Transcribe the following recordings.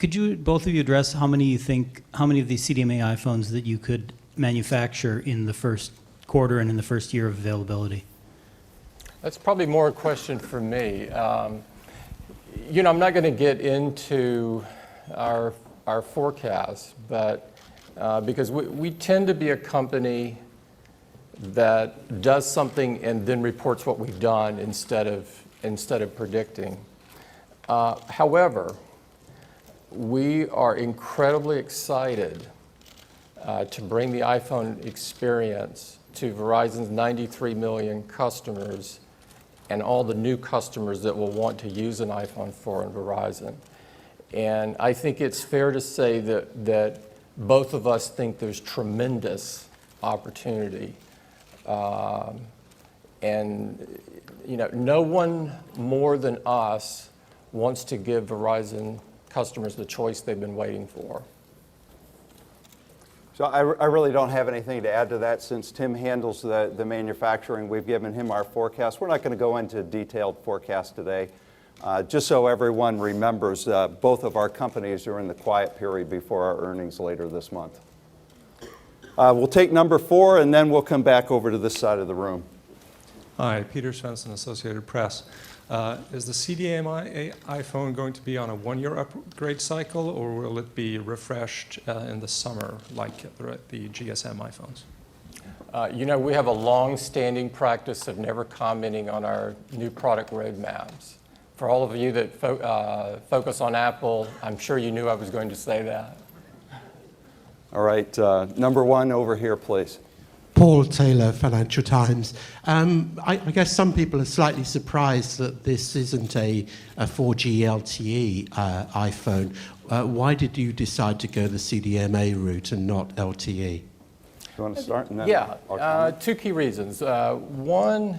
Could you, both of you, address how many of these CDMA iPhones that you could manufacture in the first quarter and in the first year of availability? That's probably more a question for me. You know, I'm not going to get into our forecast, but because we tend to be a company that does something and then reports what we've done instead of predicting. However, we are incredibly excited to bring the iPhone experience to Verizon's 93 million customers and all the new customers that will want to use an iPhone 4 in Verizon. And I think it's fair to say that both of us think there's tremendous opportunity. And you know, no one more than us wants to give Verizon customers the choice they've been waiting for. So I really don't have anything to add to that. Since Tim handles the manufacturing, we've given him our forecast. We're not going to go into detailed forecast today. Just so everyone remembers, both of our companies are in the quiet period before our earnings later this month. We'll take number 4, and then we'll come back over to this side of the room. Hi, Peter Svensson, Associated Press. Is the CDMA iPhone going to be on a 1-year upgrade cycle, or will it be refreshed in the summer like the GSM iPhones? You know, we have a long-standing practice of never commenting on our new product roadmaps. For all of you that focus on Apple, I'm sure you knew I was going to say that. All right, number 1 over here, please. Paul Taylor, Financial Times. I guess some people are slightly surprised that this isn't a 4G LTE iPhone. Why did you decide to go the CDMA route and not LTE? You want to start? And then yeah, 2 key reasons. One,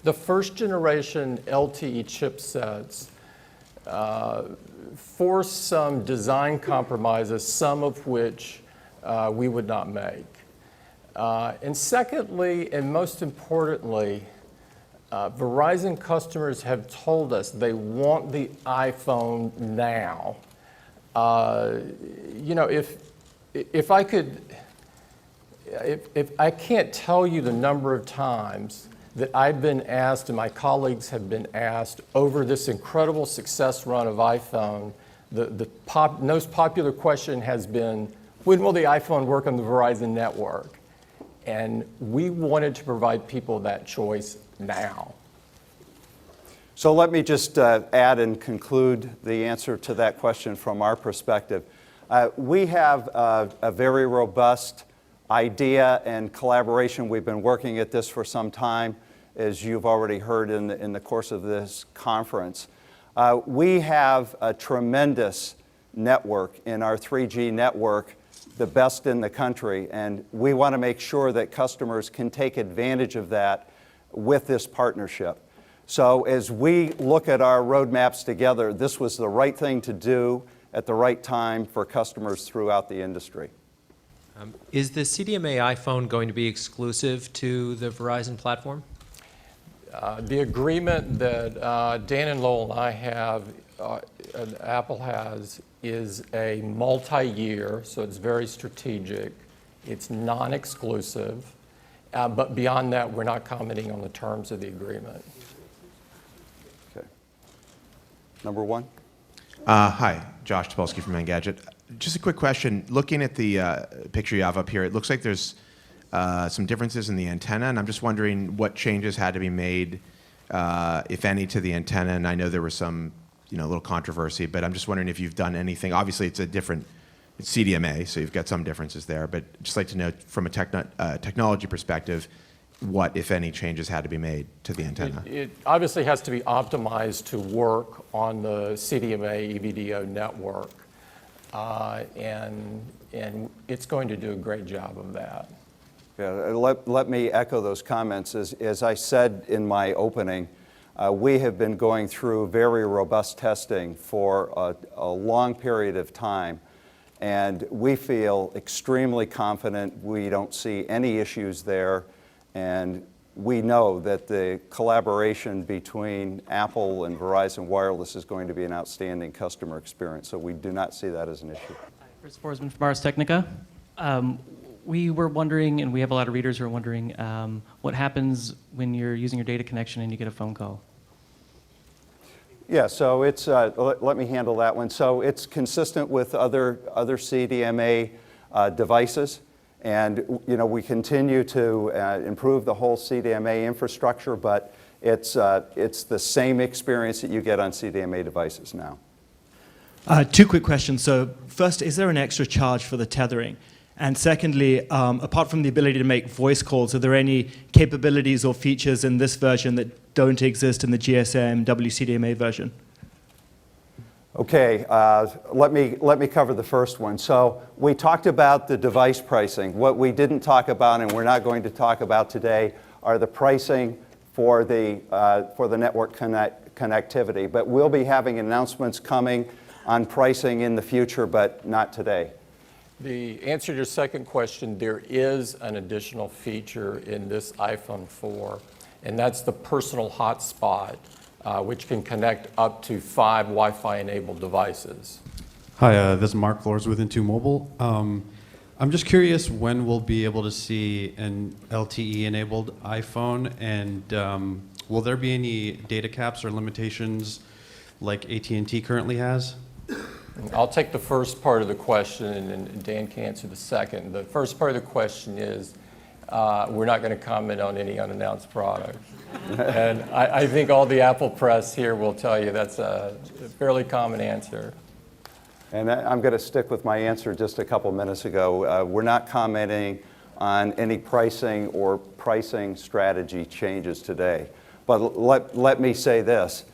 the first generation LTE chipsets forced some design compromises, some of which we would not make. And secondly, and most importantly, Verizon customers have told us they want the iPhone now. You know, if I can't tell you the number of times that I've been asked and my colleagues have been asked over this incredible success run of iPhone, the most popular question has been, when will the iPhone work on the Verizon network? And we wanted to provide people that choice now. So let me just add and conclude the answer to that question from our perspective. We have a very robust idea and collaboration. We've been working at this for some time, as you've already heard in the course of this conference. We have a tremendous network in our 3G network, the best in the country, and we want to make sure that customers can take advantage of that with this partnership. So as we look at our roadmaps together, this was the right thing to do at the right time for customers throughout the industry. Is the CDMA iPhone going to be exclusive to the Verizon platform? The agreement that Dan and Lowell and I have, Apple has, is a multi-year, so it's very strategic. It's non-exclusive, but beyond that, we're not commenting on the terms of the agreement. Okay. Number 1. Hi, Josh Topolsky from Engadget. Just a quick question. Looking at the picture you have up here, it looks like there's some differences in the antenna, and I'm just wondering what changes had to be made, if any, to the antenna. And I know there was some little controversy, but I'm just wondering if you've done anything. Obviously, it's CDMA, so you've got some differences there, but just like to know from a technology perspective, what, if any, changes had to be made to the antenna? It obviously has to be optimized to work on the CDMA EVDO network, and it's going to do a great job of that. Yeah, let me echo those comments. As I said in my opening, we have been going through very robust testing for a long period of time, and we feel extremely confident. We don't see any issues there, and we know that the collaboration between Apple and Verizon Wireless is going to be an outstanding customer experience, so we do not see that as an issue. Chris Forsman from Ars Technica. We were wondering, and we have a lot of readers who are wondering, what happens when you're using your data connection and you get a phone call? Yeah, so it's, let me handle that one. So it's consistent with other CDMA devices, and we continue to improve the whole CDMA infrastructure, but it's the same experience that you get on CDMA devices now. Two quick questions. So first, is there an extra charge for the tethering? And secondly, apart from the ability to make voice calls, are there any capabilities or features in this version that don't exist in the GSM WCDMA version? Okay, let me cover the first one. So we talked about the device pricing. What we didn't talk about, and we're not going to talk about today, are the pricing for the network connectivity. But we'll be having announcements coming on pricing in the future, but not today. The answer to your second question, there is an additional feature in this iPhone 4, and that's the personal hotspot, which can connect up to 5 Wi-Fi enabled devices. Hi, this is Mark Flores with Into Mobile. I'm just curious when we'll be able to see an LTE enabled iPhone, and will there be any data caps or limitations like AT&T currently has? I'll take the first part of the question, and Dan can answer the second. The first part of the question is, we're not going to comment on any unannounced product. And I think all the Apple press here will tell you that's a fairly common answer. And I'm going to stick with my answer just a couple minutes ago. We're not commenting on any pricing or pricing strategy changes today. But let me say this,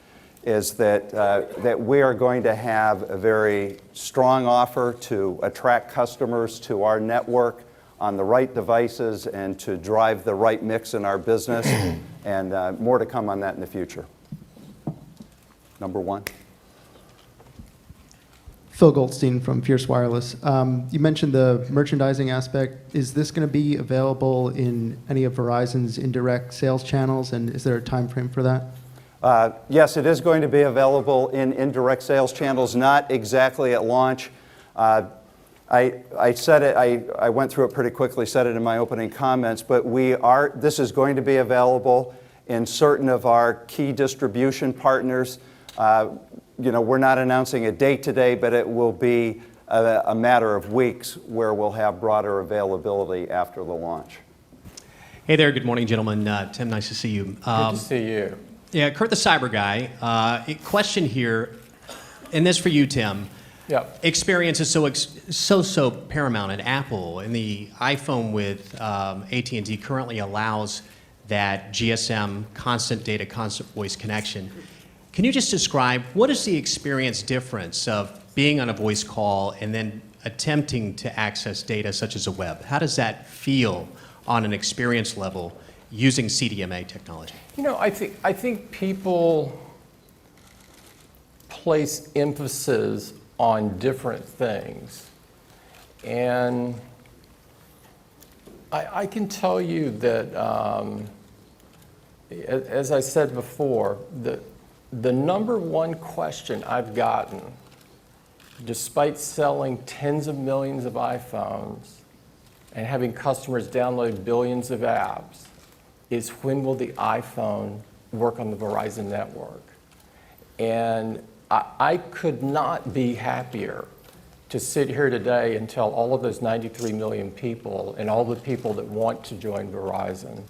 is that we are going to have a very strong offer to attract customers to our network on the right devices and to drive the right mix in our business, and more to come on that in the future. Number one. Phil Goldstein from Fierce Wireless. You mentioned the merchandising aspect. Is this going to be available in any of Verizon's indirect sales channels, and is there a time frame for that? Yes, it is going to be available in indirect sales channels, not exactly at launch. I said it, I went through it pretty quickly, said it in my opening comments, but this is going to be available in certain of our key distribution partners. We're not announcing a date today, but it will be a matter of weeks where we'll have broader availability after the launch. Hey there, good morning, gentlemen. Tim, nice to see you. Good to see you. Yeah, Kurt the Cyber Guy. A question here, and this for you, Tim. Yep. Experience is so paramount at Apple, and the iPhone with AT&T currently allows that GSM, constant data, constant voice connection. Can you just describe what is the experience difference of being on a voice call and then attempting to access data such as a web? How does that feel on an experience level using CDMA technology? I think people place emphasis on different things. And I can tell you that, as I said before, the number one question I've gotten, despite selling tens of millions of iPhones and having customers download billions of apps, is when will the iPhone work on the Verizon network? And I could not be happier to sit here today and tell all of those 93 million people and all the people that want to join Verizon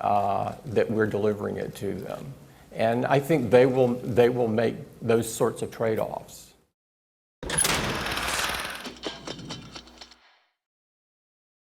that we're delivering it to them. And I think they will make those sorts of trade-offs.